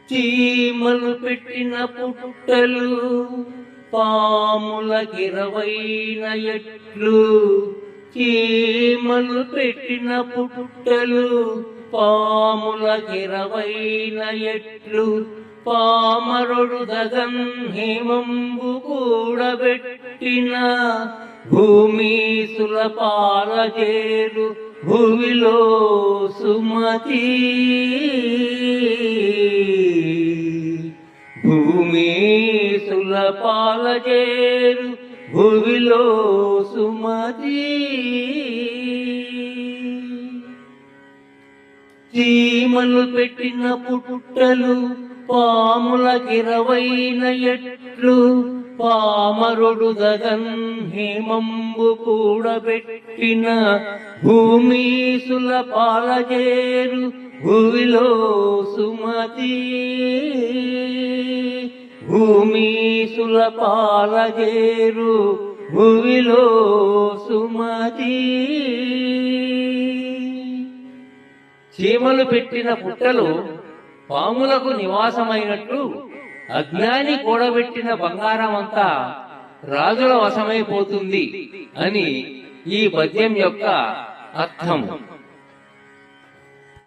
చీమలు పెట్టిన పుట్టలు పాములకిరవైన ఎట్లు, చీమలు పెట్టిన పుట్టలు పాములకిరవైన ఎట్లు, పామరుడు దగన్ హేమంబు కూడబెట్టిన భూమీసుల పాలజేరు భువిలో సుమతి, భూమీసుల పాలజేరు భువిలో సుమతి. చీమలు పెట్టిన పుట్టలు పాములకిరవైన ఎట్లు, పామరుడు గగన్ హేమంబు కూడబెట్టిన భూమీసుల పాలజేరు భువిలో సుమతి, భూమీసుల పాలజేరు భువిలో సుమతి. చీమలు పెట్టిన పుట్టలు పాములకు నివాసమైనట్లు అజ్ఞాని కూడబెట్టిన బంగారమంతా రాజుల వశమైపోతుంది అని ఈ పద్యం యొక్క అర్థం.